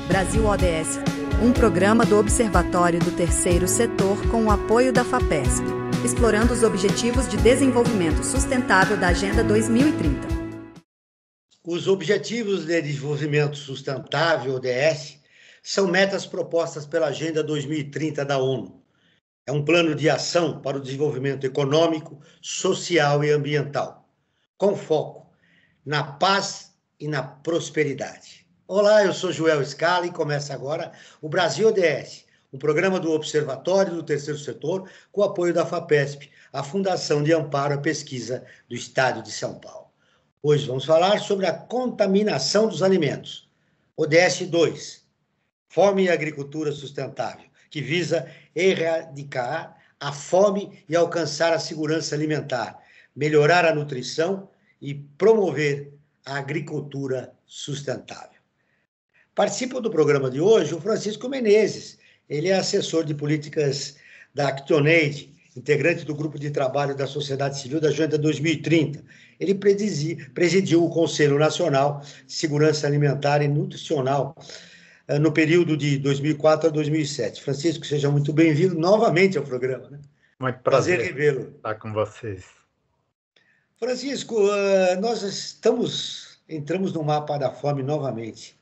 Brasil ODS, um programa do Observatório do Terceiro Setor com o apoio da FAPESP, explorando os Objetivos de Desenvolvimento Sustentável da Agenda 2030. Os Objetivos de Desenvolvimento Sustentável, ODS, são metas propostas pela Agenda 2030 da ONU. É um plano de ação para o desenvolvimento econômico, social e ambiental, com foco na paz e na prosperidade. Olá, eu sou Joel Scala e começa agora o Brasil ODS, um programa do Observatório do Terceiro Setor com o apoio da FAPESP, a Fundação de Amparo à Pesquisa do Estado de São Paulo. Hoje vamos falar sobre a contaminação dos alimentos. ODS 2, Fome e Agricultura Sustentável, que visa erradicar a fome e alcançar a segurança alimentar, melhorar a nutrição e promover a agricultura sustentável. Participa do programa de hoje o Francisco Menezes. Ele é assessor de políticas da ActionAid, integrante do grupo de trabalho da Sociedade Civil da Agenda 2030. Ele presidiu o Conselho Nacional de Segurança Alimentar e Nutricional no período de 2004 a 2007. Francisco, seja muito bem-vindo novamente ao programa. Né? Muito prazer revê-lo. Estar com vocês. Francisco, nós entramos no mapa da fome novamente.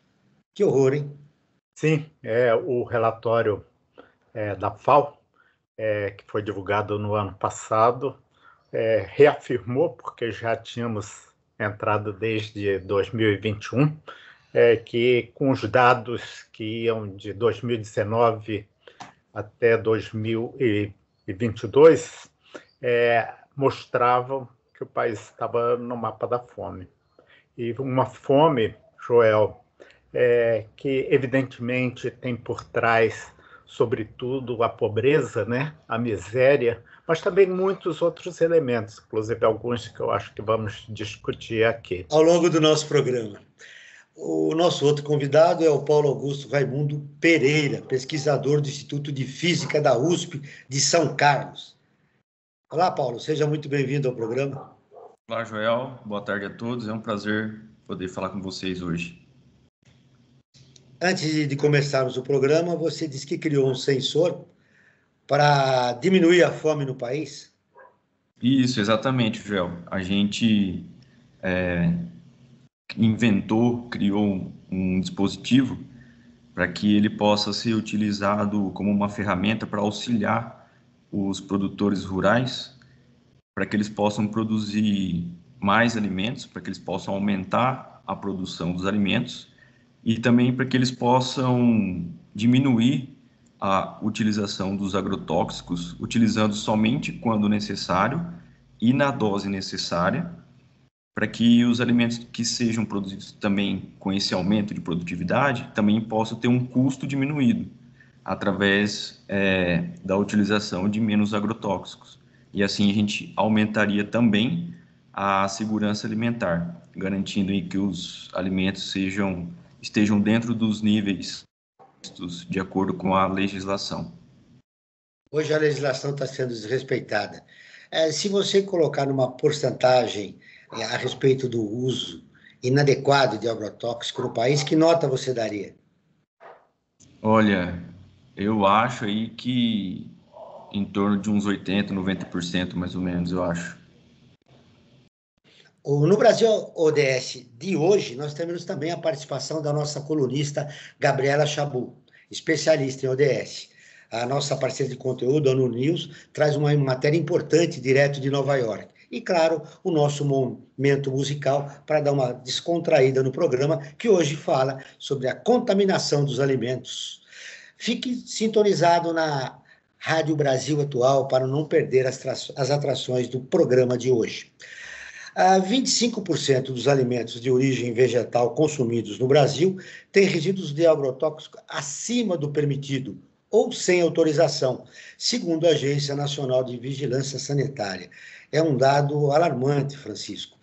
Que horror, hein? Sim, o relatório da FAO, que foi divulgado no ano passado, reafirmou, porque já tínhamos entrado desde 2021, que com os dados que iam de 2019 até 2022, mostravam que o país estava no mapa da fome. E uma fome, Joel, que evidentemente tem por trás, sobretudo, a pobreza, né? A miséria, mas também muitos outros elementos, inclusive alguns que eu acho que vamos discutir aqui. Ao longo do nosso programa. O nosso outro convidado é o Paulo Augusto Raimundo Pereira, pesquisador do Instituto de Física da USP de São Carlos. Olá, Paulo, seja muito bem-vindo ao programa. Olá, Joel, boa tarde a todos, é um prazer poder falar com vocês hoje. Antes de começarmos o programa, você disse que criou um sensor para diminuir a fome no país? Isso, exatamente, Joel. A gente criou um dispositivo para que ele possa ser utilizado como uma ferramenta para auxiliar os produtores rurais, para que eles possam produzir mais alimentos, para que eles possam aumentar a produção dos alimentos e também para que eles possam diminuir a utilização dos agrotóxicos, utilizando somente quando necessário e na dose necessária, para que os alimentos que sejam produzidos também com esse aumento de produtividade também possam ter um custo diminuído através da utilização de menos agrotóxicos. E assim a gente aumentaria também a segurança alimentar, garantindo que os alimentos estejam dentro dos níveis de acordo com a legislação. Hoje a legislação está sendo desrespeitada. Se você colocar numa porcentagem a respeito do uso inadequado de agrotóxico no país, que nota você daria? Olha, eu acho aí que em torno de uns 80%, 90% mais ou menos, eu acho. No Brasil ODS de hoje, nós temos também a participação da nossa colunista Gabriela Chabu, especialista em ODS. A nossa parceira de conteúdo, a ONU News, traz uma matéria importante direto de Nova York. E, claro, o nosso momento musical para dar uma descontraída no programa, que hoje fala sobre a contaminação dos alimentos. Fique sintonizado na Rádio Brasil Atual para não perder as atrações do programa de hoje. 25% dos alimentos de origem vegetal consumidos no Brasil têm resíduos de agrotóxico acima do permitido ou sem autorização, segundo a Agência Nacional de Vigilância Sanitária. É um dado alarmante, Francisco,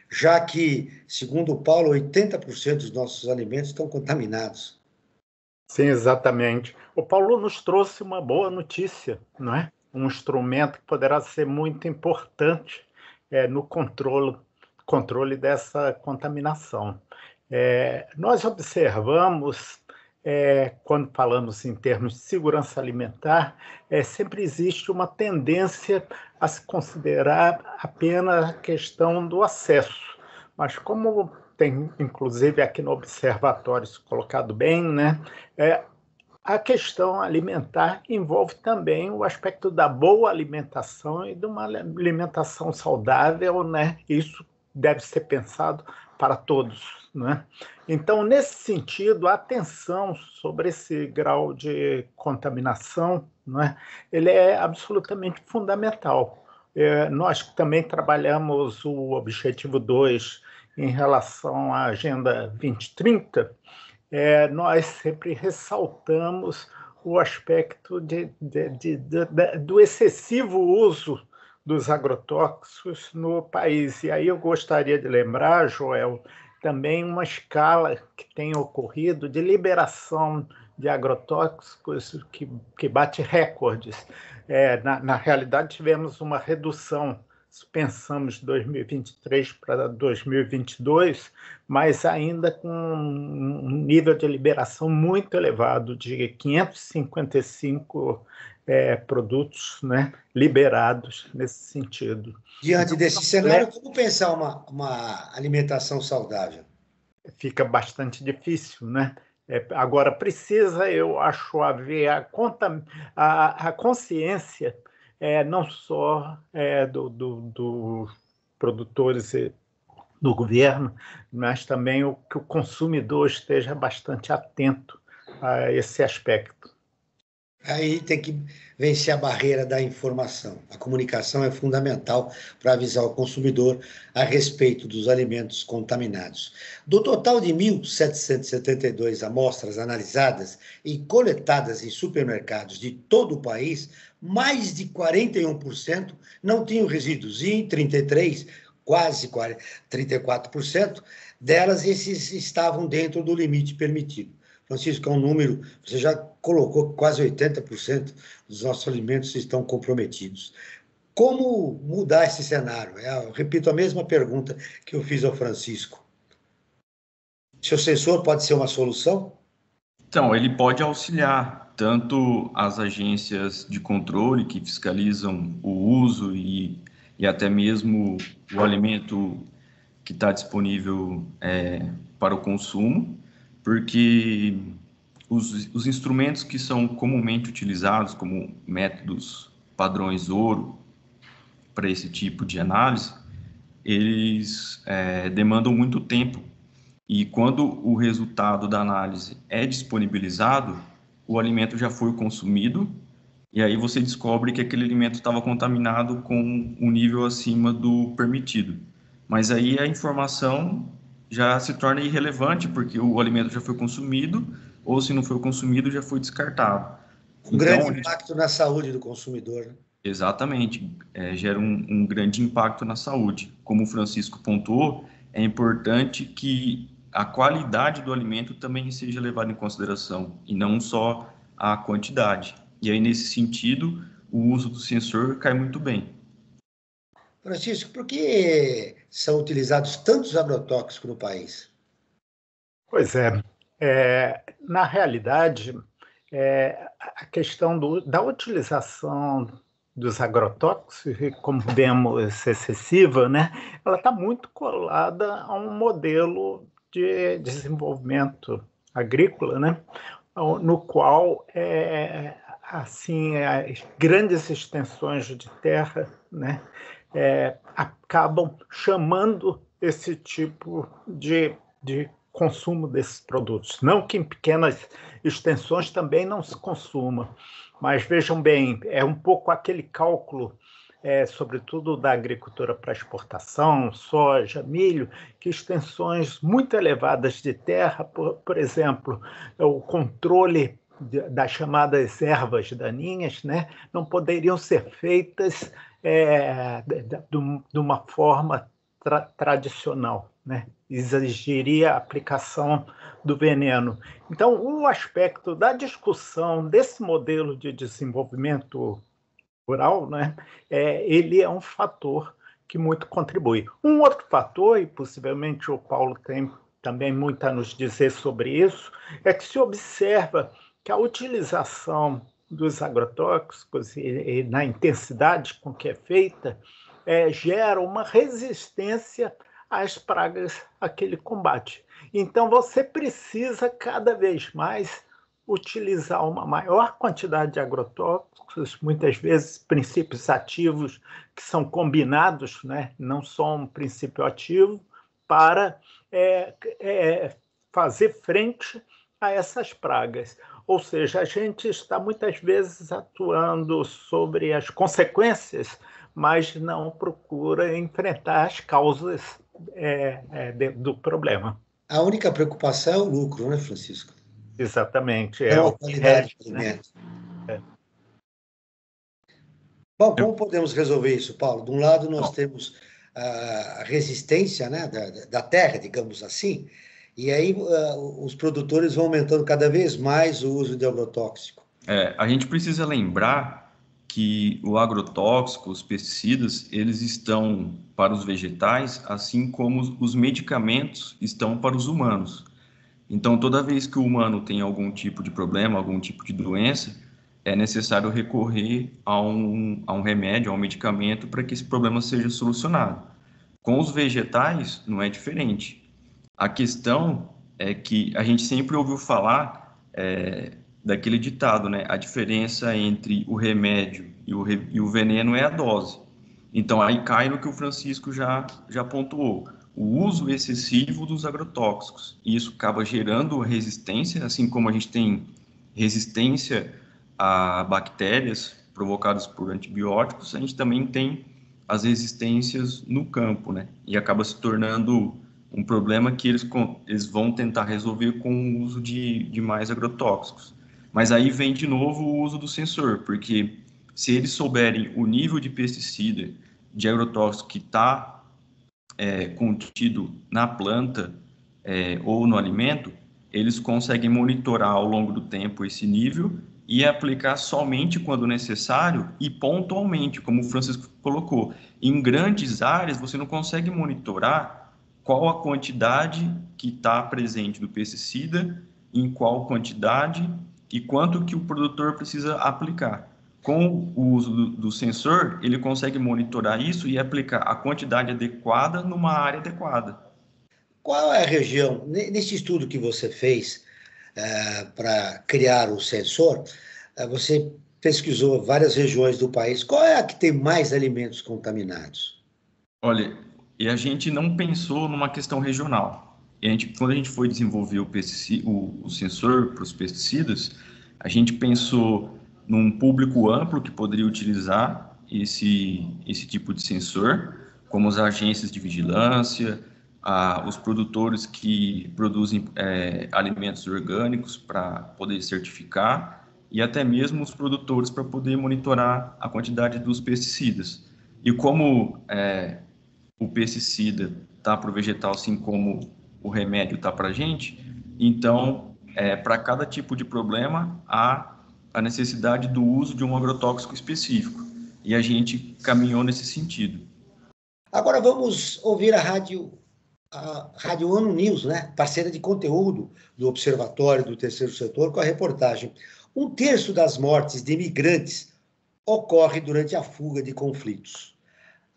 já que, segundo o Paulo, 80% dos nossos alimentos estão contaminados. Sim, exatamente. O Paulo nos trouxe uma boa notícia, não é? Um instrumento que poderá ser muito importante no controle dessa contaminação. Nós observamos quando falamos em termos de segurança alimentar, sempre existe uma tendência a se considerar apenas a questão do acesso. Mas como tem, inclusive, aqui no Observatório isso colocado bem, né, a questão alimentar envolve também o aspecto da boa alimentação e de uma alimentação saudável, né? Isso deve ser pensado para todos, né? Então, nesse sentido, a atenção sobre esse grau de contaminação, né, ele é absolutamente fundamental. Nós também trabalhamos o objetivo 2 em relação à Agenda 2030, nós sempre ressaltamos o aspecto do excessivo uso dos agrotóxicos no país. E aí eu gostaria de lembrar, Joel, também uma escala que tem ocorrido de liberação de agrotóxicos que bate recordes. Na realidade, tivemos uma redução, se pensamos de 2023 para 2022, mas ainda com um nível de liberação muito elevado, de 555 produtos, né, liberados nesse sentido. Diante desse cenário, como pensar uma alimentação saudável? Fica bastante difícil, né? Agora, precisa, eu acho, haver a consciência não só dos produtores do governo, mas também que o consumidor esteja bastante atento a esse aspecto. Aí tem que vencer a barreira da informação. A comunicação é fundamental para avisar o consumidor a respeito dos alimentos contaminados. Do total de 1.772 amostras analisadas e coletadas em supermercados de todo o país, mais de 41% não tinham resíduos e em 33%, quase 34% delas esses estavam dentro do limite permitido. Francisco, é um número, você já colocou que quase 80% dos nossos alimentos estão comprometidos. Como mudar esse cenário? Eu repito a mesma pergunta que eu fiz ao Francisco. Seu sensor pode ser uma solução? Então, ele pode auxiliar tanto as agências de controle que fiscalizam o uso e até mesmo o alimento que está disponível para o consumo, porque os instrumentos que são comumente utilizados como métodos padrões ouro para esse tipo de análise, eles demandam muito tempo. E quando o resultado da análise é disponibilizado, o alimento já foi consumido, e aí você descobre que aquele alimento estava contaminado com um nível acima do permitido. Mas aí a informação já se torna irrelevante, porque o alimento já foi consumido, ou se não foi consumido, já foi descartado. Um grande impacto na saúde do consumidor, né? Exatamente, gera um grande impacto na saúde. Como o Francisco pontuou, é importante que a qualidade do alimento também seja levada em consideração, e não só a quantidade. E aí, nesse sentido, o uso do sensor cai muito bem. Francisco, por que são utilizados tantos agrotóxicos no país? Pois na realidade, a questão da utilização dos agrotóxicos, como vemos excessiva, né, ela está muito colada a um modelo de desenvolvimento agrícola, né, no qual assim, as grandes extensões de terra, né, acabam chamando esse tipo de consumo desses produtos. Não que em pequenas extensões também não se consuma, mas vejam bem, é um pouco aquele cálculo, sobretudo da agricultura para exportação, soja, milho, que extensões muito elevadas de terra, por exemplo, o controle das chamadas ervas daninhas, né, não poderiam ser feitas de uma forma tradicional, né? Exigiria a aplicação do veneno. Então, o aspecto da discussão desse modelo de desenvolvimento rural, né, ele é um fator que muito contribui. Um outro fator, e possivelmente o Paulo tem também muito a nos dizer sobre isso, é que se observa que a utilização dos agrotóxicos e na intensidade com que é feita, gera uma resistência às pragas a que ele combate. Então, você precisa cada vez mais utilizar uma maior quantidade de agrotóxicos, muitas vezes princípios ativos que são combinados, né? Não só um princípio ativo, para fazer frente a essas pragas. Ou seja, a gente está muitas vezes atuando sobre as consequências, mas não procura enfrentar as causas do problema. A única preocupação é o lucro, né, Francisco? Exatamente. Não a qualidade do alimento. Né? Bom, como podemos resolver isso, Paulo? De um lado, nós temos a resistência, né, da terra, digamos assim, e aí os produtores vão aumentando cada vez mais o uso de agrotóxico. A gente precisa lembrar que o agrotóxico, os pesticidas, eles estão para os vegetais, assim como os medicamentos estão para os humanos. Então, toda vez que o humano tem algum tipo de problema, algum tipo de doença, é necessário recorrer a um remédio, a um medicamento, para que esse problema seja solucionado. Com os vegetais, não é diferente. A questão é que a gente sempre ouviu falar daquele ditado, né? A diferença entre o remédio e o veneno é a dose. Então, aí cai no que o Francisco já pontuou. O uso excessivo dos agrotóxicos. E isso acaba gerando resistência, assim como a gente tem resistência a bactérias provocadas por antibióticos, a gente também tem as resistências no campo, né? E acaba se tornando um problema que eles vão tentar resolver com o uso de mais agrotóxicos. Mas aí vem de novo o uso do sensor, porque se eles souberem o nível de pesticida, de agrotóxico que está contido na planta ou no alimento, eles conseguem monitorar ao longo do tempo esse nível e aplicar somente quando necessário e pontualmente, como o Francisco colocou. Em grandes áreas, você não consegue monitorar qual a quantidade que está presente do pesticida, em qual quantidade e quanto que o produtor precisa aplicar. Com o uso do sensor, ele consegue monitorar isso e aplicar a quantidade adequada numa área adequada. Qual é a região, nesse estudo que você fez para criar o sensor, você pesquisou várias regiões do país, qual é a que tem mais alimentos contaminados? Olha, e a gente não pensou numa questão regional. Quando a gente foi desenvolver o sensor para os pesticidas, a gente pensou num público amplo que poderia utilizar esse tipo de sensor, como as agências de vigilância, os produtores que produzem alimentos orgânicos para poder certificar e até mesmo os produtores para poder monitorar a quantidade dos pesticidas. E como o pesticida está para o vegetal, assim como o remédio está para a gente, então, para cada tipo de problema, há a necessidade do uso de um agrotóxico específico. E a gente caminhou nesse sentido. Agora vamos ouvir a Rádio ONU News, né? Parceira de conteúdo do Observatório do Terceiro Setor, com a reportagem. 1/3 das mortes de imigrantes ocorre durante a fuga de conflitos.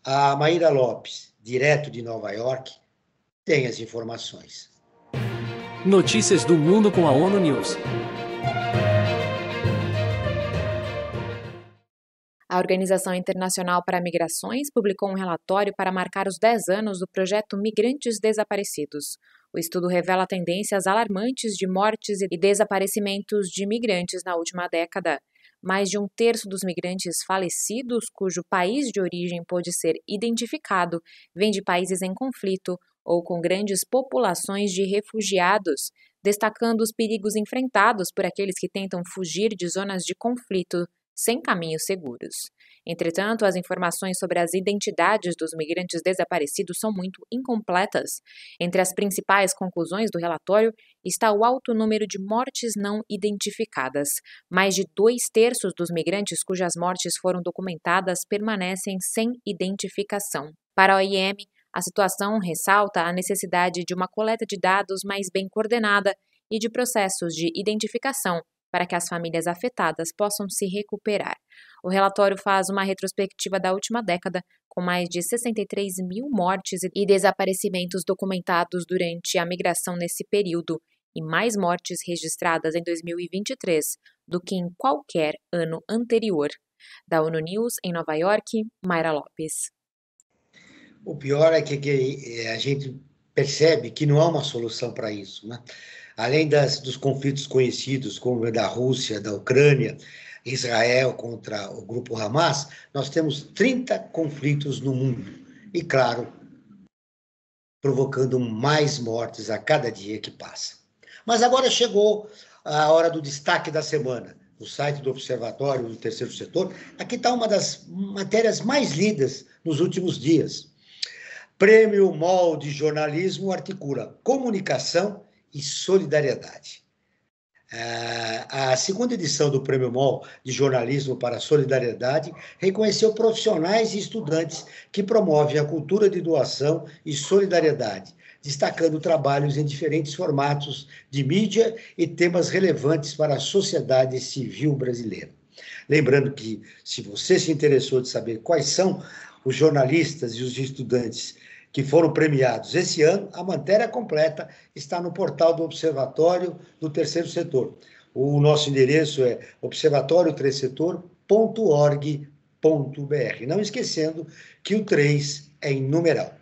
A Maíra Lopes, direto de Nova York, tem as informações. Notícias do mundo com a ONU News. A Organização Internacional para Migrações publicou um relatório para marcar os 10 anos do projeto Migrantes Desaparecidos. O estudo revela tendências alarmantes de mortes e desaparecimentos de migrantes na última década. Mais de 1/3 dos migrantes falecidos, cujo país de origem pôde ser identificado, vem de países em conflito ou com grandes populações de refugiados, destacando os perigos enfrentados por aqueles que tentam fugir de zonas de conflito sem caminhos seguros. Entretanto, as informações sobre as identidades dos migrantes desaparecidos são muito incompletas. Entre as principais conclusões do relatório está o alto número de mortes não identificadas. Mais de 2/3 dos migrantes cujas mortes foram documentadas permanecem sem identificação. Para a OIM, A situação ressalta a necessidade de uma coleta de dados mais bem coordenada e de processos de identificação para que as famílias afetadas possam se recuperar. O relatório faz uma retrospectiva da última década, com mais de 63 mil mortes e desaparecimentos documentados durante a migração nesse período, e mais mortes registradas em 2023 do que em qualquer ano anterior. Da ONU News, em Nova York, Mayra Lopes. O pior é que a gente percebe que não há uma solução para isso, né? Além dos conflitos conhecidos, como o da Rússia, da Ucrânia, Israel contra o grupo Hamas, nós temos 30 conflitos no mundo. E, claro, provocando mais mortes a cada dia que passa. Mas agora chegou a hora do destaque da semana. No site do Observatório do Terceiro Setor, aqui está uma das matérias mais lidas nos últimos dias. Prêmio MOL de Jornalismo articula comunicação e solidariedade. A segunda edição do Prêmio MOL de Jornalismo para a Solidariedade reconheceu profissionais e estudantes que promovem a cultura de doação e solidariedade, destacando trabalhos em diferentes formatos de mídia e temas relevantes para a sociedade civil brasileira. Lembrando que, se você se interessou de saber quais são os jornalistas e os estudantes que foram premiados esse ano, a matéria completa está no portal do Observatório do Terceiro Setor. O nosso endereço é observatorioterceirsetor.org.br. Não esquecendo que o 3 é em numeral.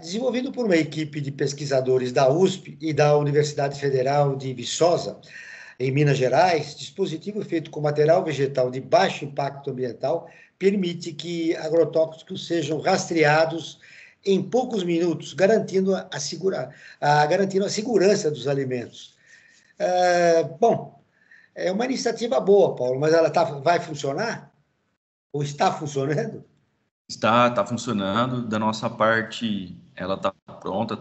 Desenvolvido por uma equipe de pesquisadores da USP e da Universidade Federal de Viçosa, em Minas Gerais, dispositivo feito com material vegetal de baixo impacto ambiental permite que agrotóxicos sejam rastreados em poucos minutos, garantindo a segurança dos alimentos. Bom, é uma iniciativa boa, Paulo, mas ela vai funcionar? Ou está funcionando? Está funcionando. Da nossa parte, ela está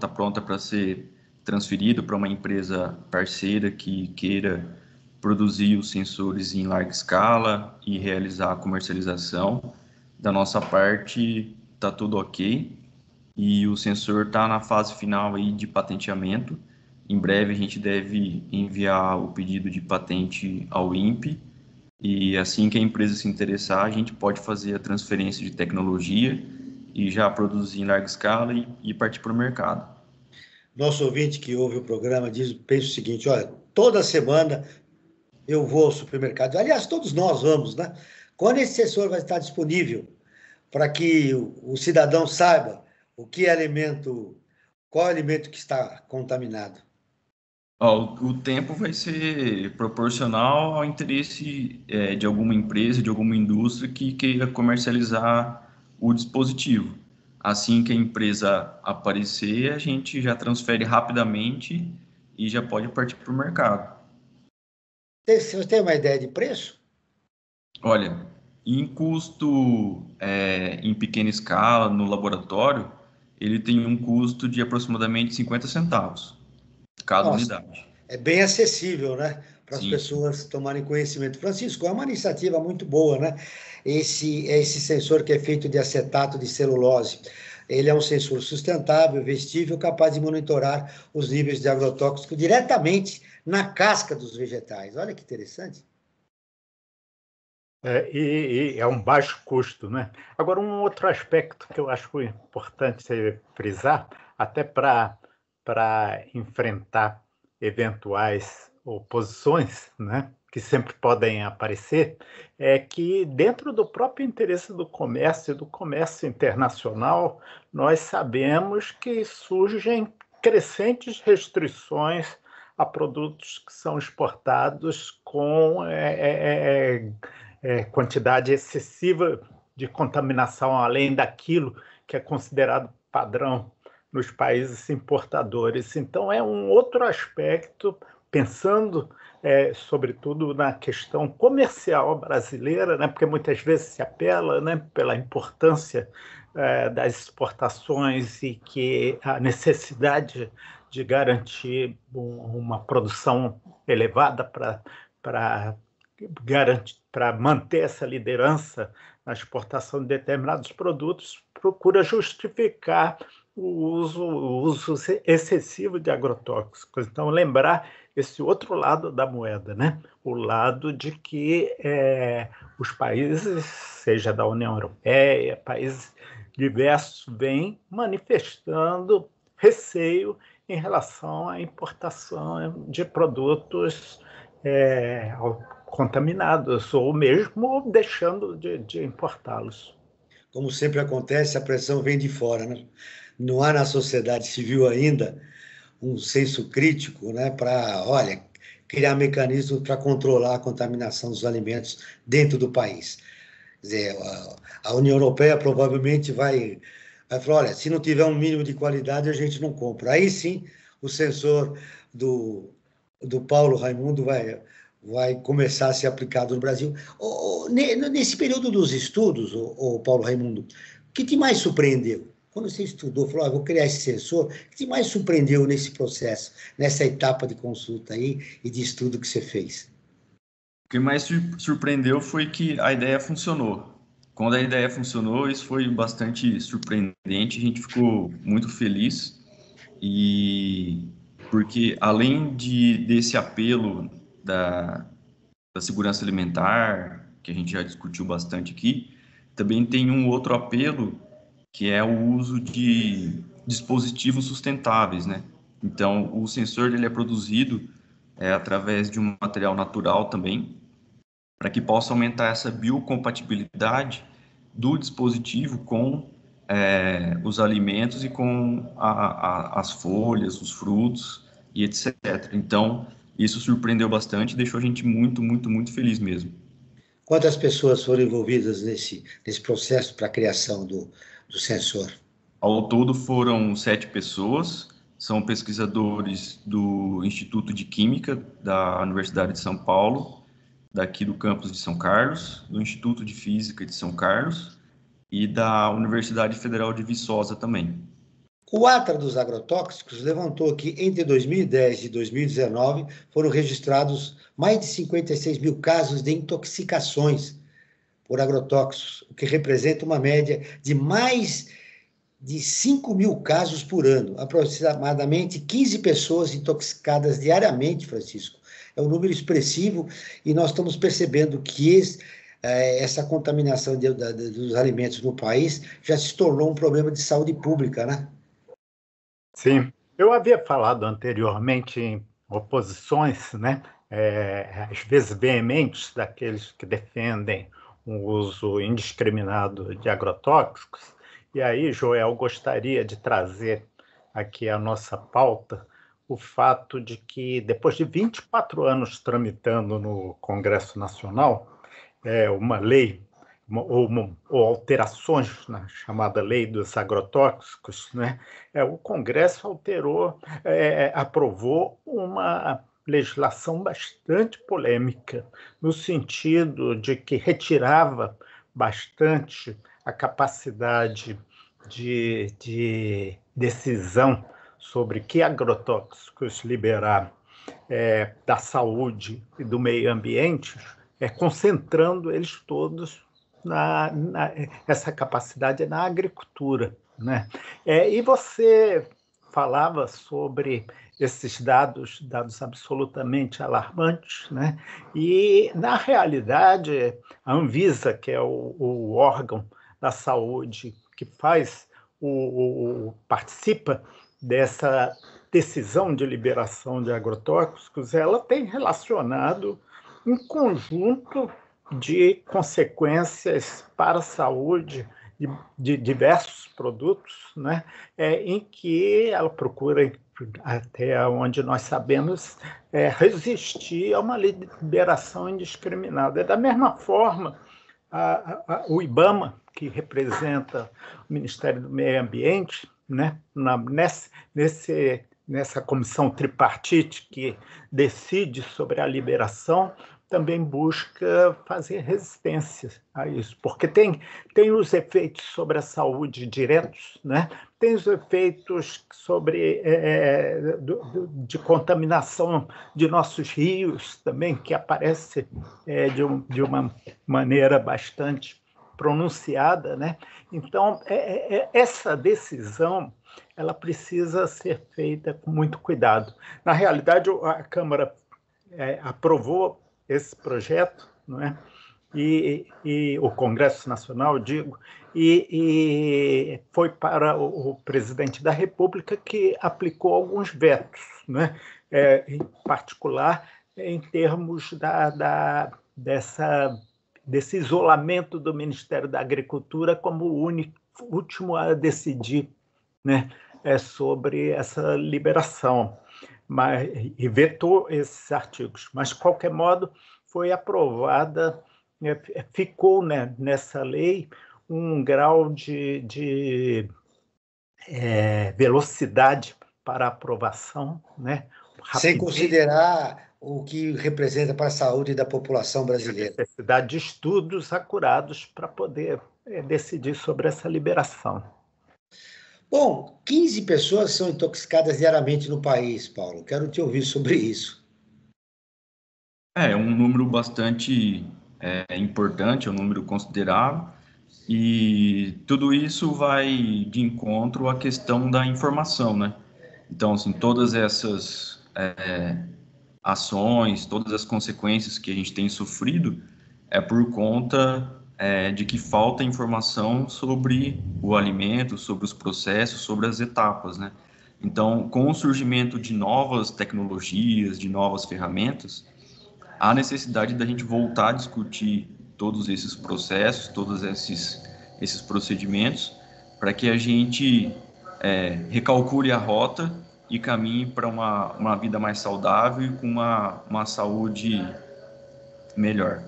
pronta para ser transferida para uma empresa parceira que queira produzir os sensores em larga escala e realizar a comercialização. Da nossa parte, está tudo ok. E o sensor está na fase final aí de patenteamento. Em breve, a gente deve enviar o pedido de patente ao INPE. E assim que a empresa se interessar, a gente pode fazer a transferência de tecnologia e já produzir em larga escala e partir para o mercado. Nosso ouvinte que ouve o programa pensa o seguinte: olha, toda semana eu vou ao supermercado. Aliás, todos nós vamos, né? Quando esse sensor vai estar disponível para que o cidadão saiba qual alimento que está contaminado? O tempo vai ser proporcional ao interesse de alguma empresa, de alguma indústria que queira comercializar o dispositivo. Assim que a empresa aparecer, a gente já transfere rapidamente e já pode partir para o mercado. Você tem uma ideia de preço? Olha, em custo em pequena escala, no laboratório, ele tem um custo de aproximadamente 50 centavos cada unidade. É bem acessível, né? Para as pessoas tomarem conhecimento. Francisco, é uma iniciativa muito boa, né? Esse sensor que é feito de acetato de celulose. Ele é um sensor sustentável, vestível, capaz de monitorar os níveis de agrotóxico diretamente na casca dos vegetais. Olha que interessante. E é um baixo custo, né? Agora, um outro aspecto que eu acho importante você frisar, até para enfrentar eventuais oposições, né, que sempre podem aparecer, é que dentro do próprio interesse do comércio e do comércio internacional, nós sabemos que surgem crescentes restrições a produtos que são exportados com quantidade excessiva de contaminação, além daquilo que é considerado padrão nos países importadores. Então, é um outro aspecto, pensando, sobretudo, na questão comercial brasileira, né, porque muitas vezes se apela, né, pela importância das exportações e que a necessidade de garantir uma produção elevada para manter essa liderança na exportação de determinados produtos, procura justificar o uso excessivo de agrotóxicos. Então, lembrar esse outro lado da moeda, né? O lado de que os países, seja da União Europeia, países diversos, vêm manifestando receio em relação à importação de produtos contaminados, ou mesmo deixando de importá-los. Como sempre acontece, a pressão vem de fora, né? Não há na sociedade civil ainda um senso crítico, né, para, criar mecanismos para controlar a contaminação dos alimentos dentro do país. Quer dizer, a União Europeia provavelmente vai falar, se não tiver um mínimo de qualidade, a gente não compra. Aí sim, o sensor do Paulo Raimundo vai começar a ser aplicado no Brasil. Nesse período dos estudos, Paulo Raimundo, o que te mais surpreendeu? Quando você estudou, falou, vou criar esse sensor, o que te mais surpreendeu nesse processo, nessa etapa de consulta aí e de estudo que você fez? O que mais surpreendeu foi que a ideia funcionou. Quando a ideia funcionou, isso foi bastante surpreendente, a gente ficou muito feliz, e porque além desse apelo da segurança alimentar, que a gente já discutiu bastante aqui, também tem um outro apelo, que é o uso de dispositivos sustentáveis, né? Então, o sensor ele é produzido através de um material natural também, para que possa aumentar essa biocompatibilidade do dispositivo com os alimentos e com as folhas, os frutos e etc. Então, isso surpreendeu bastante e deixou a gente muito, muito, muito feliz mesmo. Quantas pessoas foram envolvidas nesse processo para a criação do sensor? Ao todo foram 7 pessoas, são pesquisadores do Instituto de Química da Universidade de São Paulo, daqui do campus de São Carlos, do Instituto de Física de São Carlos e da Universidade Federal de Viçosa também. O ATRA dos agrotóxicos levantou que entre 2010 e 2019 foram registrados mais de 56 mil casos de intoxicações por agrotóxicos, o que representa uma média de mais de 5 mil casos por ano, aproximadamente 15 pessoas intoxicadas diariamente, Francisco. É um número expressivo e nós estamos percebendo que essa contaminação dos alimentos no país já se tornou um problema de saúde pública, né? Sim, eu havia falado anteriormente em oposições, né, às vezes veementes, daqueles que defendem o uso indiscriminado de agrotóxicos. E aí, Joel, gostaria de trazer aqui a nossa pauta o fato de que, depois de 24 anos tramitando no Congresso Nacional, uma lei, ou alterações na chamada Lei dos Agrotóxicos, né? O Congresso aprovou uma legislação bastante polêmica, no sentido de que retirava bastante a capacidade de decisão sobre que agrotóxicos liberar da saúde e do meio ambiente, concentrando eles todos essa capacidade na agricultura, né? E você falava sobre esses dados absolutamente alarmantes, né? E, na realidade, a Anvisa, que é o órgão da saúde que participa dessa decisão de liberação de agrotóxicos, ela tem relacionado um conjunto de consequências para a saúde de diversos produtos, né? Em que ela procura, até onde nós sabemos, resistir a uma liberação indiscriminada. Da mesma forma, o IBAMA, que representa o Ministério do Meio Ambiente, né, nessa comissão tripartite que decide sobre a liberação, também busca fazer resistência a isso, porque tem os efeitos sobre a saúde diretos, né? Tem os efeitos sobre de contaminação de nossos rios também, que aparece de uma maneira bastante pronunciada, né? Então, essa decisão ela precisa ser feita com muito cuidado. Na realidade, a Câmara aprovou esse projeto, não é? E o Congresso Nacional, digo, e foi para o presidente da República que aplicou alguns vetos, né? Em particular em termos desse isolamento do Ministério da Agricultura como o último a decidir, né, sobre essa liberação, e vetou esses artigos. Mas, de qualquer modo, foi aprovada, ficou, né, nessa lei um grau de velocidade para aprovação, né? Sem considerar o que representa para a saúde da população brasileira. A necessidade de estudos acurados para poder decidir sobre essa liberação. Bom, 15 pessoas são intoxicadas diariamente no país, Paulo. Quero te ouvir sobre isso. É um número bastante importante, é um número considerável, e tudo isso vai de encontro à questão da informação, né? Então, assim, todas essas ações, todas as consequências que a gente tem sofrido é por conta de que falta informação sobre o alimento, sobre os processos, sobre as etapas, né? Então, com o surgimento de novas tecnologias, de novas ferramentas, há necessidade da gente voltar a discutir todos esses processos, todos esses procedimentos, para que a gente recalcule a rota e caminhe para uma vida mais saudável e com uma saúde melhor.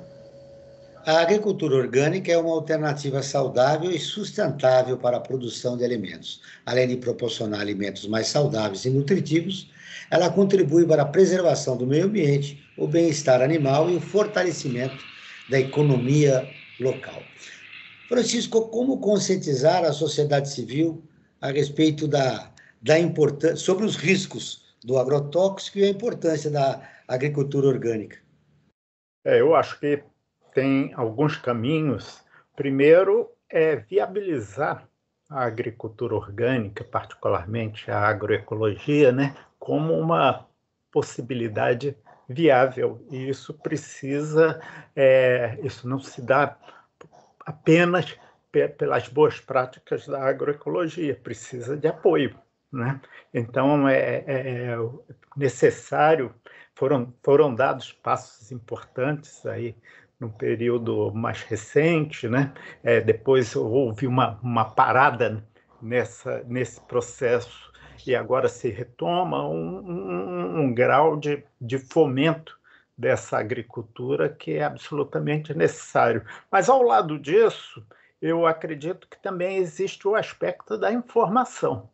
A agricultura orgânica é uma alternativa saudável e sustentável para a produção de alimentos. Além de proporcionar alimentos mais saudáveis e nutritivos, ela contribui para a preservação do meio ambiente, o bem-estar animal e o fortalecimento da economia local. Francisco, como conscientizar a sociedade civil a respeito da importância, sobre os riscos do agrotóxico e a importância da agricultura orgânica? Eu acho que tem alguns caminhos. Primeiro, viabilizar a agricultura orgânica, particularmente a agroecologia, né, como uma possibilidade viável. E isso isso não se dá apenas pelas boas práticas da agroecologia, precisa de apoio, né? Então, é necessário, foram dados passos importantes aí no período mais recente, né? Depois houve uma parada nesse processo e agora se retoma um grau de fomento dessa agricultura que é absolutamente necessário. Mas, ao lado disso, eu acredito que também existe o aspecto da informação.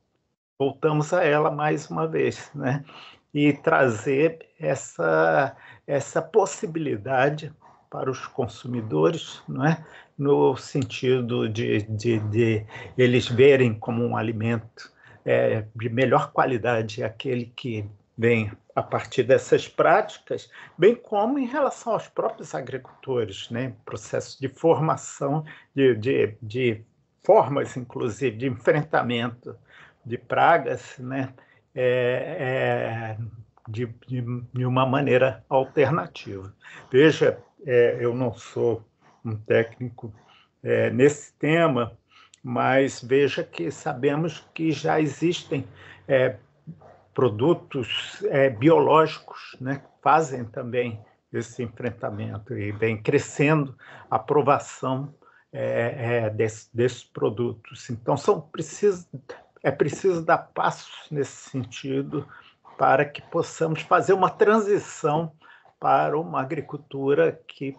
Voltamos a ela mais uma vez, né? E trazer essa possibilidade para os consumidores, não é? No sentido de eles verem como um alimento de melhor qualidade aquele que vem a partir dessas práticas, bem como em relação aos próprios agricultores, né? Processo de formação, de formas, inclusive, de enfrentamento de pragas, né? De uma maneira alternativa. Veja, eu não sou um técnico nesse tema, mas veja que sabemos que já existem produtos biológicos, né, que fazem também esse enfrentamento e vem crescendo a aprovação desses produtos. Então, é preciso dar passos nesse sentido para que possamos fazer uma transição para uma agricultura que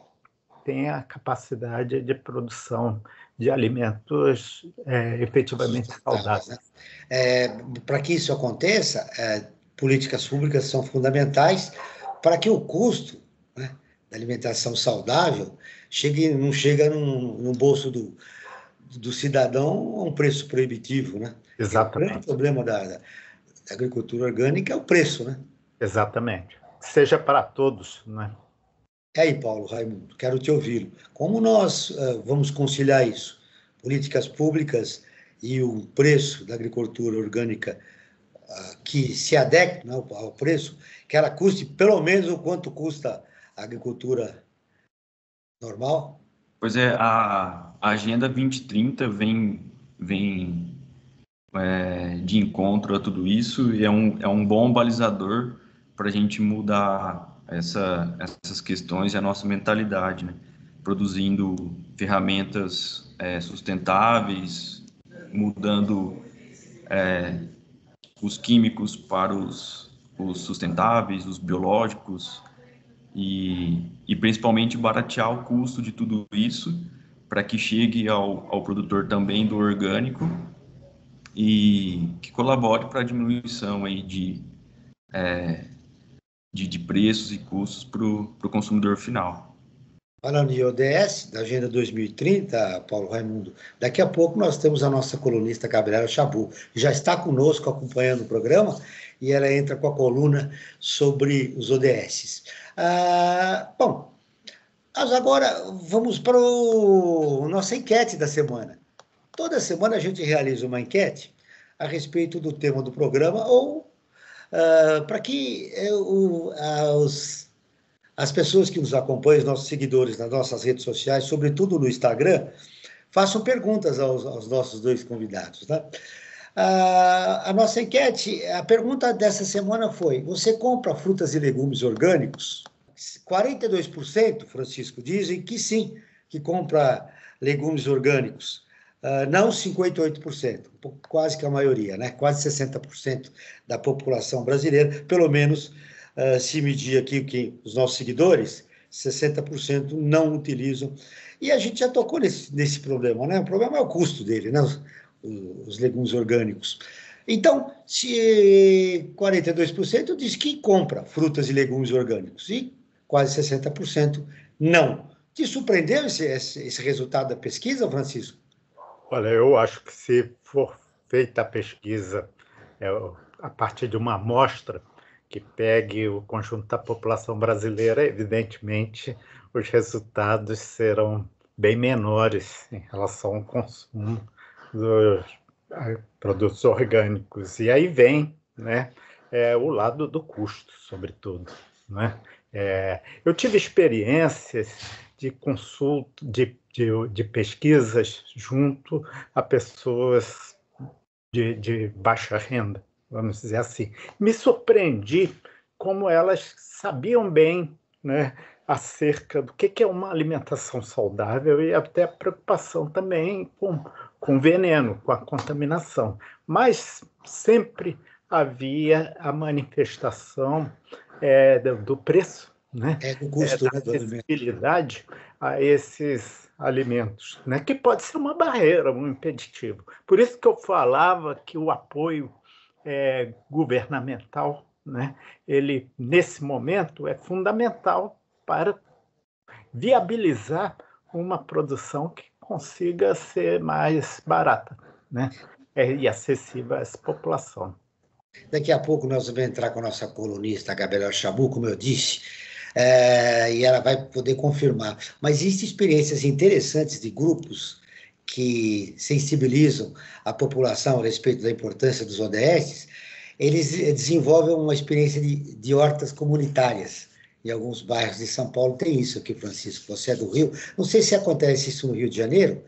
tenha a capacidade de produção de alimentos efetivamente saudáveis. Para que isso aconteça, políticas públicas são fundamentais para que o custo, né, da alimentação saudável não chega no bolso do cidadão a um preço proibitivo, né? Exatamente. O grande problema da agricultura orgânica é o preço, né? Exatamente. Seja para todos, né? E aí, Paulo Raimundo, quero te ouvi-lo. Como nós vamos conciliar isso? Políticas públicas e o preço da agricultura orgânica que se adeque, né, ao preço, que ela custe pelo menos o quanto custa a agricultura normal? Pois é, a Agenda 2030 vem de encontro a tudo isso e é um bom balizador para a gente mudar essas questões e a nossa mentalidade, né? Produzindo ferramentas sustentáveis, mudando os químicos para os sustentáveis, os biológicos, e principalmente baratear o custo de tudo isso para que chegue ao produtor também do orgânico e que colabore para a diminuição aí de preços e custos para o consumidor final. Falando de ODS, da Agenda 2030, Paulo Raimundo, daqui a pouco nós temos a nossa colunista Gabriela Chabu, que já está conosco acompanhando o programa, e ela entra com a coluna sobre os ODS. Bom, nós agora vamos para a nossa enquete da semana. Toda semana a gente realiza uma enquete a respeito do tema do programa ou para que as pessoas que nos acompanham, os nossos seguidores nas nossas redes sociais, sobretudo no Instagram, façam perguntas aos nossos dois convidados. Tá? A nossa enquete, a pergunta dessa semana foi: você compra frutas e legumes orgânicos? 42%, Francisco, dizem que sim, que compra legumes orgânicos. Não 58%, quase que a maioria, né? Quase 60% da população brasileira, pelo menos se medir aqui que os nossos seguidores, 60% não utilizam. E a gente já tocou nesse problema, né? O problema é o custo dele, né? Os legumes orgânicos. Então, se 42% diz que compra frutas e legumes orgânicos e quase 60% não. Te surpreendeu esse resultado da pesquisa, Francisco? Olha, eu acho que se for feita a pesquisa a partir de uma amostra que pegue o conjunto da população brasileira, evidentemente os resultados serão bem menores em relação ao consumo dos produtos orgânicos. E aí vem, né, o lado do custo, sobretudo, né? Eu tive experiências de consulta, de pesquisas junto a pessoas de baixa renda, vamos dizer assim. Me surpreendi como elas sabiam bem, né, acerca do que é uma alimentação saudável e até a preocupação também com veneno, com a contaminação. Mas sempre havia a manifestação do preço, né? Do custo, da acessibilidade a esses alimentos, né? Que pode ser uma barreira, um impeditivo. Por isso que eu falava que o apoio governamental, né? Ele, nesse momento, é fundamental para viabilizar uma produção que consiga ser mais barata, né? E acessível a essa população. Daqui a pouco nós vamos entrar com a nossa colunista, a Gabriela Chabu, como eu disse, e ela vai poder confirmar. Mas existem experiências interessantes de grupos que sensibilizam a população a respeito da importância dos ODS. Eles desenvolvem uma experiência de hortas comunitárias. Em alguns bairros de São Paulo tem isso aqui, Francisco. Você é do Rio. Não sei se acontece isso no Rio de Janeiro,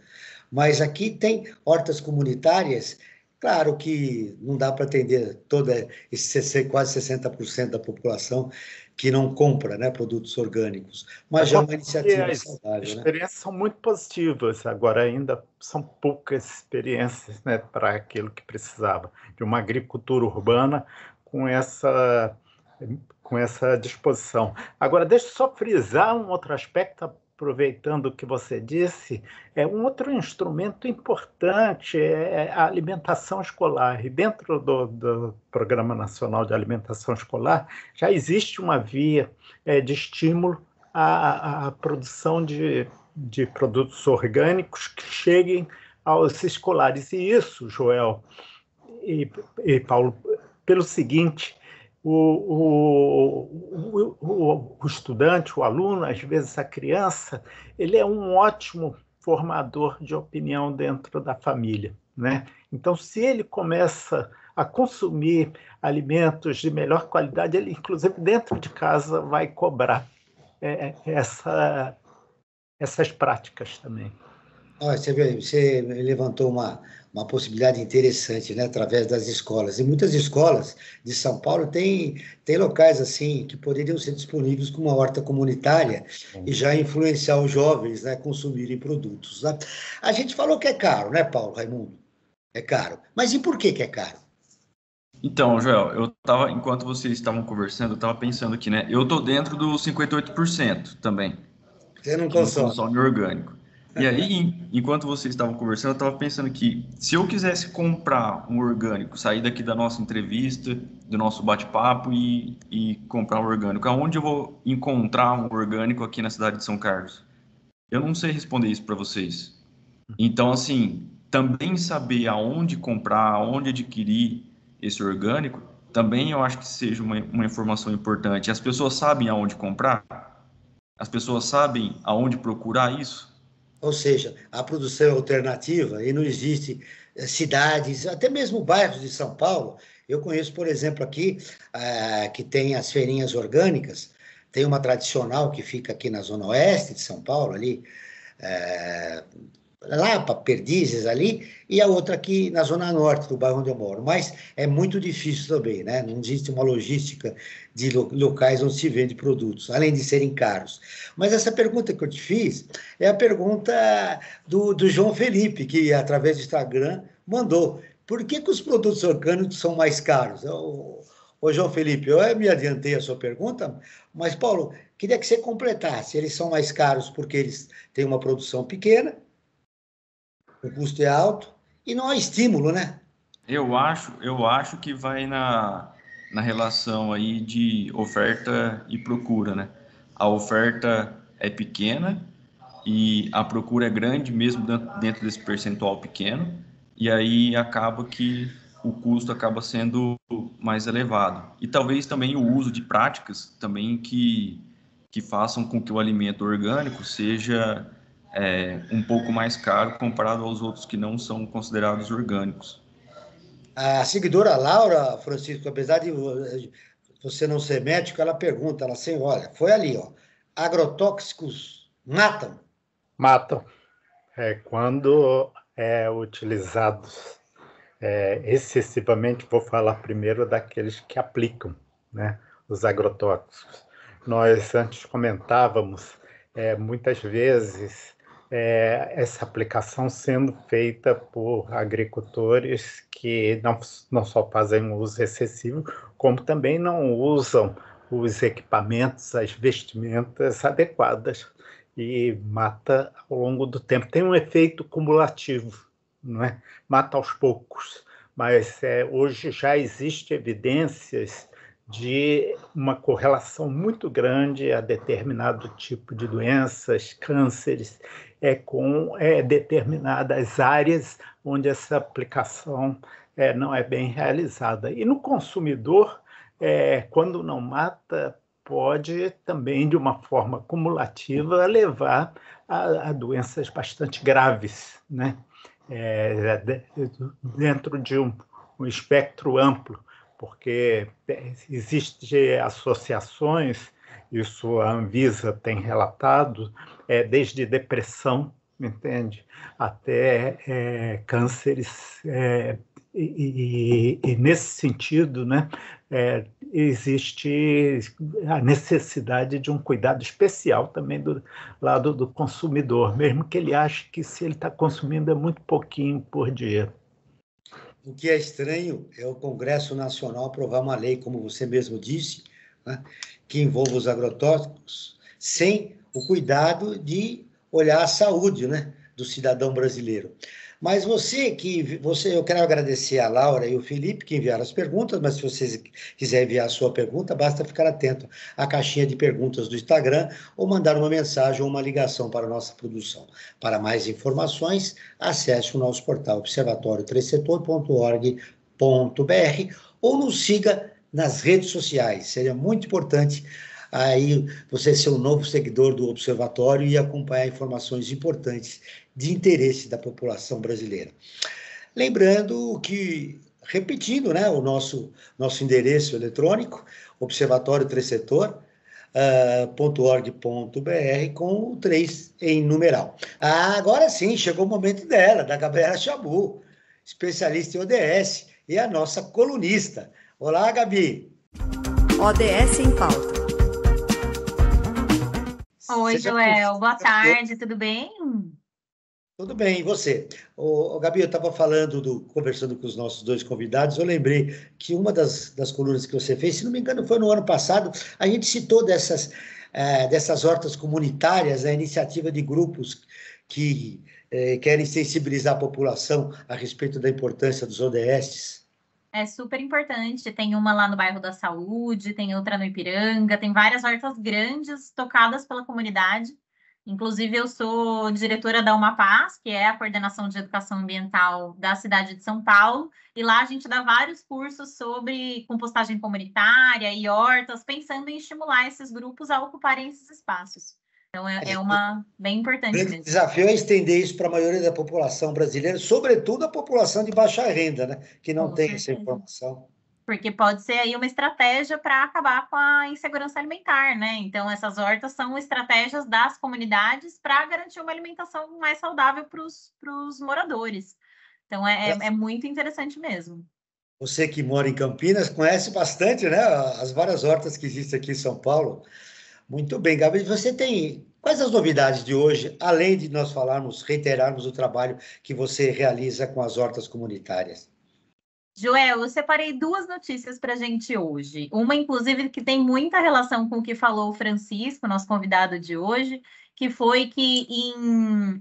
mas aqui tem hortas comunitárias. Claro que não dá para atender toda esse quase 60% da população que não compra, né, produtos orgânicos, mas já é uma iniciativa saudável. As experiências são muito positivas, agora ainda são poucas experiências, né, para aquilo que precisava, de uma agricultura urbana com essa disposição. Agora, deixa eu só frisar um outro aspecto, aproveitando o que você disse, um outro instrumento importante é a alimentação escolar. E dentro do Programa Nacional de Alimentação Escolar já existe uma via de estímulo à produção de produtos orgânicos que cheguem aos escolares. E isso, Joel e Paulo, pelo seguinte: O estudante, o aluno, às vezes a criança, ele é um ótimo formador de opinião dentro da família, né? Então, se ele começa a consumir alimentos de melhor qualidade, ele, inclusive, dentro de casa, vai cobrar essas práticas também. Olha, você levantou uma possibilidade interessante, né, através das escolas. E muitas escolas de São Paulo têm locais assim que poderiam ser disponíveis com uma horta comunitária e já influenciar os jovens, né, a consumirem produtos, né? A gente falou que é caro, né, Paulo Raimundo? É caro. Mas e por que é caro? Então, Joel, enquanto vocês estavam conversando, eu estava pensando aqui, né? Eu estou dentro dos 58% também. Você não Que não consome. consome orgânico. E aí, enquanto vocês estavam conversando, eu estava pensando que se eu quisesse comprar um orgânico, sair daqui da nossa entrevista, do nosso bate-papo e comprar um orgânico, aonde eu vou encontrar um orgânico aqui na cidade de São Carlos? Eu não sei responder isso para vocês. Então, assim, também saber aonde comprar, aonde adquirir esse orgânico, também eu acho que seja uma informação importante. As pessoas sabem aonde comprar? As pessoas sabem aonde procurar isso? Ou seja, a produção é alternativa e não existe cidades, até mesmo bairros de São Paulo. Eu conheço, por exemplo, aqui, que tem as feirinhas orgânicas, tem uma tradicional que fica aqui na zona oeste de São Paulo, ali, lá para Perdizes ali, e a outra aqui na zona norte do bairro onde eu moro. Mas é muito difícil também, né? Não existe uma logística de locais onde se vende produtos, além de serem caros. Mas essa pergunta que eu te fiz é a pergunta do João Felipe, que através do Instagram mandou. Por que os produtos orgânicos são mais caros? Ô, João Felipe, eu me adiantei a sua pergunta, mas, Paulo, queria que você completasse. Eles são mais caros porque eles têm uma produção pequena, o custo é alto e não há estímulo, né? Eu acho que vai na relação aí de oferta e procura, né? A oferta é pequena e a procura é grande mesmo dentro desse percentual pequeno, e aí acaba que o custo acaba sendo mais elevado. E talvez também o uso de práticas também que façam com que o alimento orgânico seja um pouco mais caro comparado aos outros que não são considerados orgânicos. A seguidora Laura, Francisco, apesar de você não ser médico, ela pergunta, ela assim, olha, foi ali, ó, agrotóxicos matam? Matam. Quando utilizados excessivamente, vou falar primeiro daqueles que aplicam, né, os agrotóxicos. Nós antes comentávamos muitas vezes essa aplicação sendo feita por agricultores que não só fazem uso excessivo, como também não usam os equipamentos, as vestimentas adequadas, e mata ao longo do tempo. Tem um efeito cumulativo, não é? Mata aos poucos, mas hoje já existem evidências de uma correlação muito grande a determinado tipo de doenças, cânceres, com determinadas áreas onde essa aplicação não é bem realizada. E no consumidor, quando não mata, pode também, de uma forma cumulativa, levar a doenças bastante graves, né? Dentro de um espectro amplo, porque existem associações, isso a Anvisa tem relatado, desde depressão, entende? Até cânceres, e nesse sentido, né, existe a necessidade de um cuidado especial também do lado do consumidor, mesmo que ele ache que se ele está consumindo é muito pouquinho por dia. O que é estranho é o Congresso Nacional aprovar uma lei, como você mesmo disse, né, que envolva os agrotóxicos, sem o cuidado de olhar a saúde, né, do cidadão brasileiro. Mas eu quero agradecer a Laura e o Felipe que enviaram as perguntas, mas se você quiser enviar a sua pergunta, basta ficar atento à caixinha de perguntas do Instagram ou mandar uma mensagem ou uma ligação para a nossa produção. Para mais informações, acesse o nosso portal observatório3setor.org.br ou nos siga nas redes sociais. Seria muito importante aí você ser um novo seguidor do Observatório e acompanhar informações importantes de interesse da população brasileira. Lembrando que, repetindo, né, o nosso endereço eletrônico, observatório3setor.org.br, com o 3 em numeral. Agora sim, chegou o momento dela, da Gabriela Chabu, especialista em ODS e a nossa colunista. Olá, Gabi. ODS em pauta. Oi, Joel. Boa tarde, tudo bem? Tudo bem, e você? Gabi, eu estava conversando com os nossos dois convidados, eu lembrei que uma das colunas que você fez, se não me engano, foi no ano passado, a gente citou dessas hortas comunitárias, a iniciativa de grupos que querem sensibilizar a população a respeito da importância dos ODS. É super importante, tem uma lá no bairro da Saúde, tem outra no Ipiranga, tem várias hortas grandes tocadas pela comunidade. Inclusive, eu sou diretora da UMAPAS, que é a Coordenação de Educação Ambiental da cidade de São Paulo, e lá a gente dá vários cursos sobre compostagem comunitária e hortas, pensando em estimular esses grupos a ocuparem esses espaços. Então, é uma bem importante mesmo. O desafio é estender isso para a maioria da população brasileira, sobretudo a população de baixa renda, né, que não tem essa informação. Porque pode ser aí uma estratégia para acabar com a insegurança alimentar, né? Então, essas hortas são estratégias das comunidades para garantir uma alimentação mais saudável para os moradores. Então, é muito interessante mesmo. Você que mora em Campinas conhece bastante, né? As várias hortas que existem aqui em São Paulo. Muito bem, Gabi, quais as novidades de hoje, além de nós reiterarmos o trabalho que você realiza com as hortas comunitárias? Joel, eu separei duas notícias para a gente hoje. Uma, inclusive, que tem muita relação com o que falou o Francisco, nosso convidado de hoje, que foi que,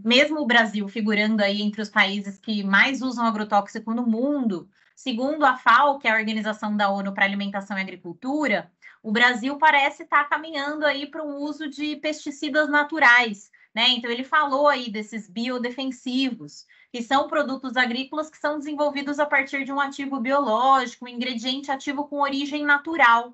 mesmo o Brasil figurando aí entre os países que mais usam agrotóxico no mundo, segundo a FAO, que é a Organização da ONU para Alimentação e Agricultura, o Brasil parece estar caminhando aí para um uso de pesticidas naturais, né? Então, ele falou aí desses biodefensivos, que são produtos agrícolas que são desenvolvidos a partir de um ativo biológico, um ingrediente ativo com origem natural,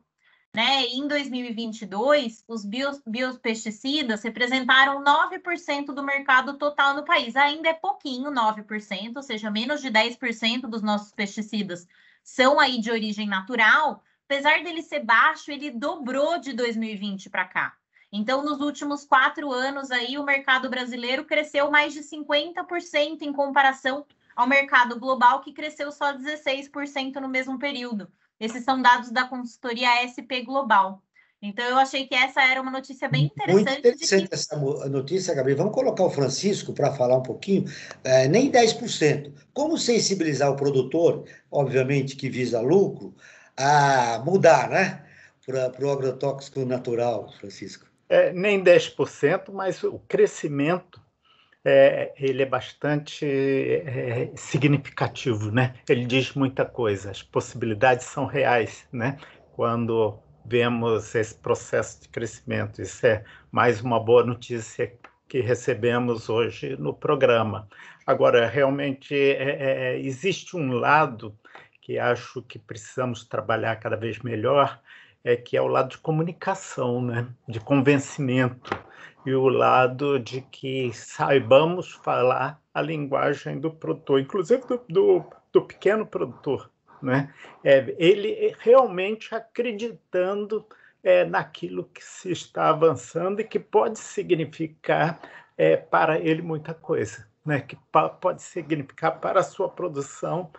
né? E em 2022, os biopesticidas representaram 9% do mercado total no país. Ainda é pouquinho, 9%, ou seja, menos de 10% dos nossos pesticidas são aí de origem natural. Apesar dele ser baixo, ele dobrou de 2020 para cá. Então, nos últimos 4 anos, aí, o mercado brasileiro cresceu mais de 50% em comparação ao mercado global, que cresceu só 16% no mesmo período. Esses são dados da consultoria SP Global. Então, eu achei que essa era uma notícia bem interessante. Muito interessante essa notícia, Gabi. Vamos colocar o Francisco para falar um pouquinho. Nem 10%. Como sensibilizar o produtor, obviamente que visa lucro, a mudar, né, para o agrotóxico natural, Francisco? Nem 10%, mas o crescimento ele é bastante significativo, né? Ele diz muita coisa, as possibilidades são reais, né? Quando vemos esse processo de crescimento. Isso é mais uma boa notícia que recebemos hoje no programa. Agora, realmente, existe um lado que acho que precisamos trabalhar cada vez melhor, que é o lado de comunicação, né? De convencimento, e o lado de que saibamos falar a linguagem do produtor, inclusive do pequeno produtor, né? Ele realmente acreditando naquilo que se está avançando e que pode significar para ele muita coisa, né? Que pode significar para a sua produção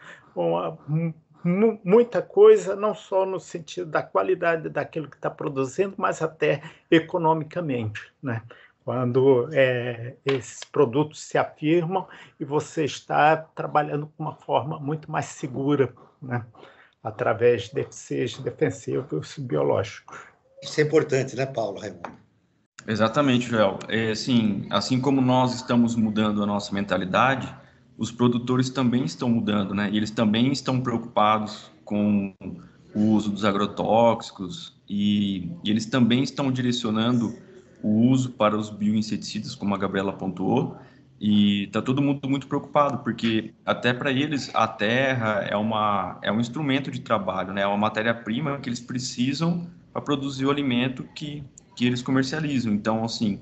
muita coisa, não só no sentido da qualidade daquilo que está produzindo, mas até economicamente, né? Quando esses produtos se afirmam e você está trabalhando com uma forma muito mais segura, né? Através desses defensivos biológicos. Isso é importante, né, Paulo Raimundo? Exatamente, Joel. Assim como nós estamos mudando a nossa mentalidade, os produtores também estão mudando, né? E eles também estão preocupados com o uso dos agrotóxicos e eles também estão direcionando o uso para os bioinseticidas, como a Gabriela pontuou, E está todo mundo muito preocupado, porque até para eles a terra é um instrumento de trabalho, né? É uma matéria-prima que eles precisam para produzir o alimento que eles comercializam. Então, assim,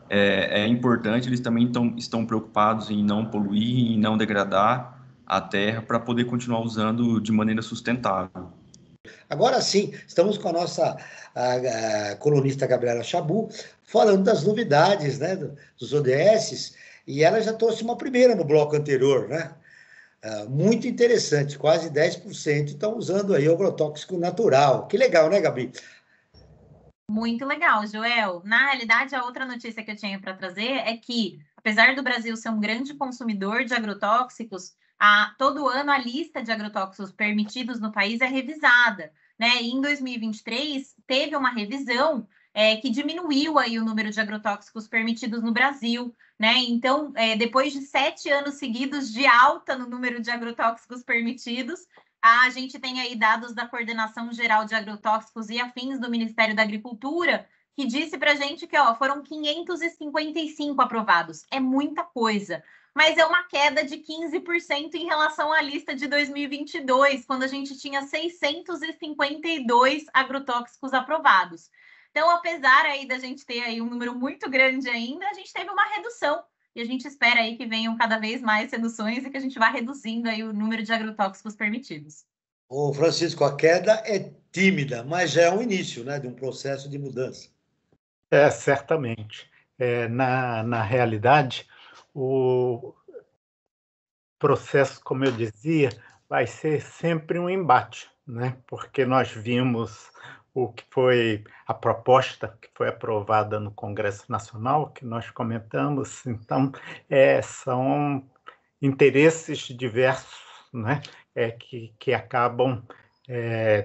é importante, eles também estão preocupados em não poluir, em não degradar a terra para poder continuar usando de maneira sustentável. Agora sim, estamos com a nossa a colunista Gabriela Chabu, falando das novidades, né, dos ODS, e ela já trouxe uma primeira no bloco anterior, né? Muito interessante, quase 10% estão usando aí o agrotóxico natural. Que legal, né, Gabi? Muito legal, Joel. Na realidade, a outra notícia que eu tinha para trazer é que, apesar do Brasil ser um grande consumidor de agrotóxicos, todo ano a lista de agrotóxicos permitidos no país é revisada, né? E em 2023 teve uma revisão que diminuiu aí o número de agrotóxicos permitidos no Brasil, né? Então, depois de 7 anos seguidos de alta no número de agrotóxicos permitidos, a gente tem aí dados da Coordenação Geral de Agrotóxicos e Afins do Ministério da Agricultura, que disse para a gente que foram 555 aprovados. É muita coisa, mas é uma queda de 15% em relação à lista de 2022, quando a gente tinha 652 agrotóxicos aprovados. Então, apesar aí da gente ter aí um número muito grande ainda, a gente teve uma redução. E a gente espera aí que venham cada vez mais reduções e que a gente vá reduzindo aí o número de agrotóxicos permitidos. Ô, Francisco, a queda é tímida, mas já é um início, né, de um processo de mudança. Certamente. Na realidade, o processo, como eu dizia, vai ser sempre um embate, né? Porque nós vimos o que foi a proposta que foi aprovada no Congresso Nacional, que nós comentamos. Então, são interesses diversos, né? Que acabam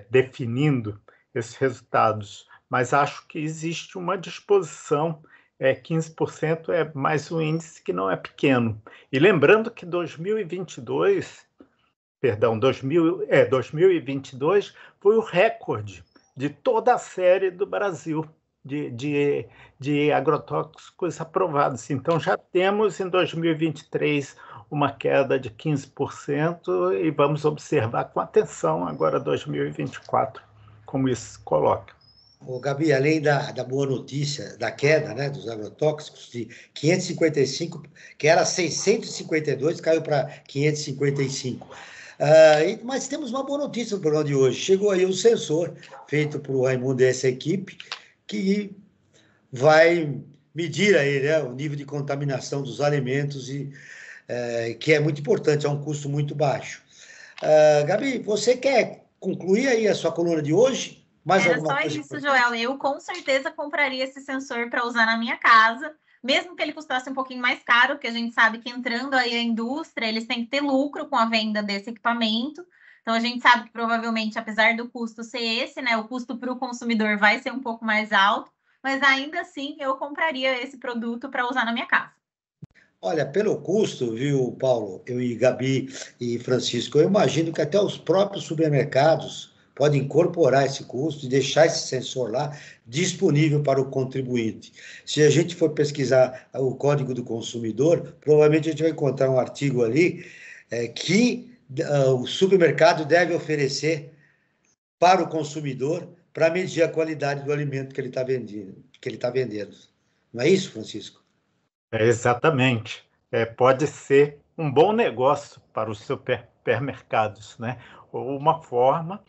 definindo esses resultados. Mas acho que existe uma disposição, 15% é mais um índice que não é pequeno. E lembrando que 2022 foi o recorde de toda a série do Brasil de agrotóxicos aprovados. Então, já temos em 2023 uma queda de 15% e vamos observar com atenção agora 2024, como isso se coloca. Ô, Gabi, além da boa notícia da queda, né, dos agrotóxicos, de 555, que era 652, caiu para 555. Mas temos uma boa notícia no programa de hoje. Chegou aí um sensor feito por Raimundo e essa equipe, que vai medir aí, né, o nível de contaminação dos alimentos, que é muito importante, é um custo muito baixo. Gabi, você quer concluir aí a sua coluna de hoje? Era só isso, Joel. Eu com certeza compraria esse sensor para usar na minha casa, mesmo que ele custasse um pouquinho mais caro, porque a gente sabe que entrando aí a indústria, eles têm que ter lucro com a venda desse equipamento. Então, a gente sabe que provavelmente, apesar do custo ser esse, né, o custo para o consumidor vai ser um pouco mais alto, mas ainda assim eu compraria esse produto para usar na minha casa. Olha, pelo custo, viu, Paulo, eu e Gabi e Francisco, eu imagino que até os próprios supermercados podem incorporar esse custo e deixar esse sensor lá disponível para o contribuinte. Se a gente for pesquisar o Código do Consumidor, provavelmente a gente vai encontrar um artigo ali que o supermercado deve oferecer para o consumidor para medir a qualidade do alimento que ele está vendendo. Não é isso, Francisco? Exatamente. Pode ser um bom negócio para os supermercados, né? Ou uma forma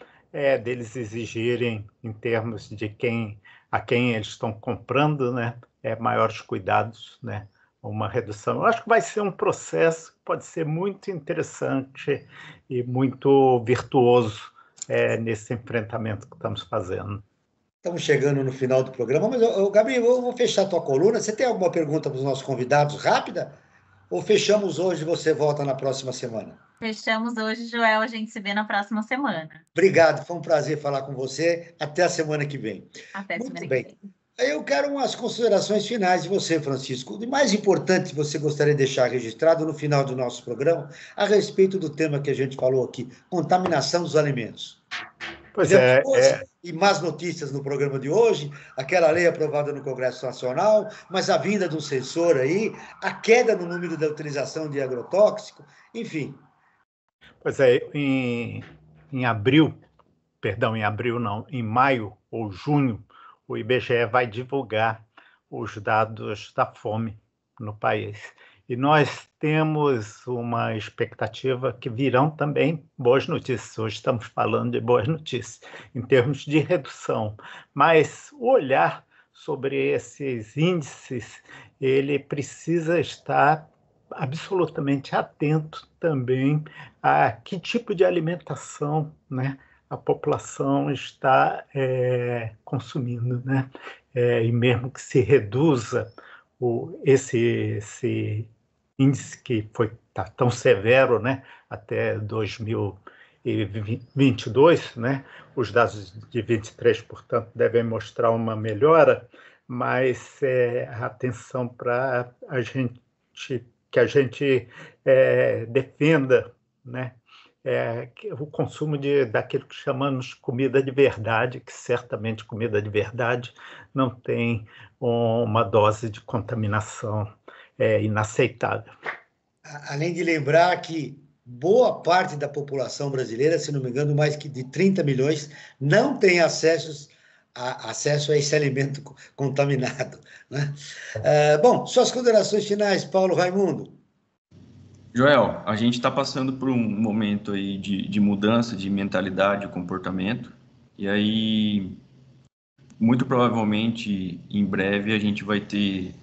deles exigirem, em termos de a quem eles estão comprando, né, maiores cuidados, né, uma redução. Eu acho que vai ser um processo que pode ser muito interessante e muito virtuoso nesse enfrentamento que estamos fazendo. Estamos chegando no final do programa, mas, Gabi, eu vou fechar a tua coluna. Você tem alguma pergunta para os nossos convidados, rápida? Ou fechamos hoje e você volta na próxima semana? Fechamos hoje, Joel. A gente se vê na próxima semana. Obrigado, foi um prazer falar com você. Até a semana que vem. Até Muito semana bem. que vem. Eu quero umas considerações finais de você, Francisco. O mais importante que você gostaria de deixar registrado no final do nosso programa a respeito do tema que a gente falou aqui, contaminação dos alimentos. Pois E más notícias no programa de hoje, aquela lei aprovada no Congresso Nacional, mas a vinda do censor aí, a queda no número da utilização de agrotóxico, enfim. Pois é, em maio ou junho, o IBGE vai divulgar os dados da fome no país. E nós temos uma expectativa que virão também boas notícias. Hoje estamos falando de boas notícias em termos de redução, mas o olhar sobre esses índices, ele precisa estar absolutamente atento também a que tipo de alimentação, né, a população está consumindo, né? E mesmo que se reduza esse índice que tá tão severo, né, até 2022, né, os dados de 23, portanto, devem mostrar uma melhora, mas atenção para que a gente defenda, né, o consumo daquilo que chamamos comida de verdade, que certamente comida de verdade não tem uma dose de contaminação inaceitável. Além de lembrar que boa parte da população brasileira, se não me engano, mais que de 30 milhões, não tem acesso a esse alimento contaminado, né? Bom, suas considerações finais, Paulo Raimundo. Joel, a gente está passando por um momento aí de mudança de mentalidade e comportamento, e aí, muito provavelmente, em breve, a gente vai ter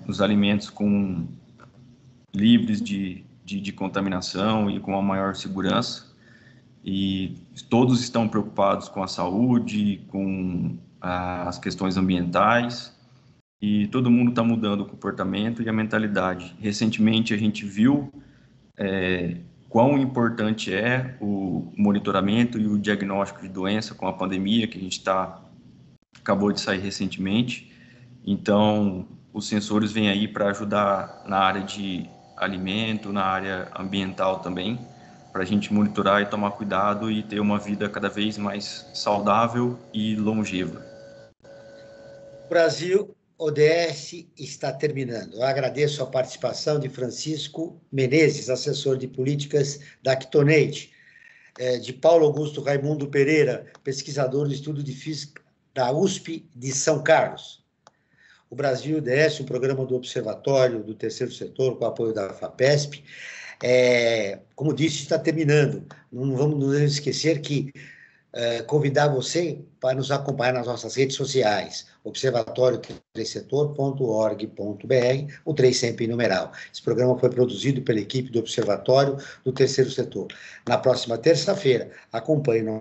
os alimentos livres de contaminação e com a maior segurança, e todos estão preocupados com a saúde, com as questões ambientais, e todo mundo está mudando o comportamento e a mentalidade. Recentemente, a gente viu quão importante é o monitoramento e o diagnóstico de doença com a pandemia, que a gente acabou de sair recentemente. Então, os sensores vêm aí para ajudar na área de alimento, na área ambiental também, para a gente monitorar e tomar cuidado e ter uma vida cada vez mais saudável e longeva. Brasil ODS está terminando. Eu agradeço a participação de Francisco Menezes, assessor de políticas da Actonate, de Paulo Augusto Raimundo Pereira, pesquisador do Estudo de Física da USP de São Carlos. O Brasil ODS, um programa do Observatório do Terceiro Setor, com apoio da FAPESP, como disse, está terminando. Não vamos nos esquecer que convidar você para nos acompanhar nas nossas redes sociais, observatório3setor.org.br, o 3 sempre em numeral. Esse programa foi produzido pela equipe do Observatório do Terceiro Setor. Na próxima terça-feira, acompanhe nosso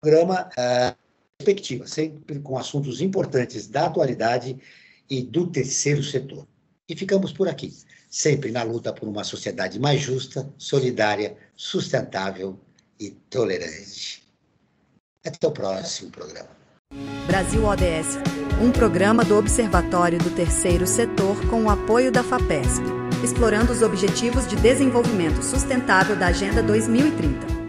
programa Perspectiva, sempre com assuntos importantes da atualidade e do terceiro setor. E ficamos por aqui, sempre na luta por uma sociedade mais justa, solidária, sustentável e tolerante. Até o próximo programa. Brasil ODS, um programa do Observatório do Terceiro Setor com o apoio da FAPESP, explorando os Objetivos de Desenvolvimento Sustentável da Agenda 2030.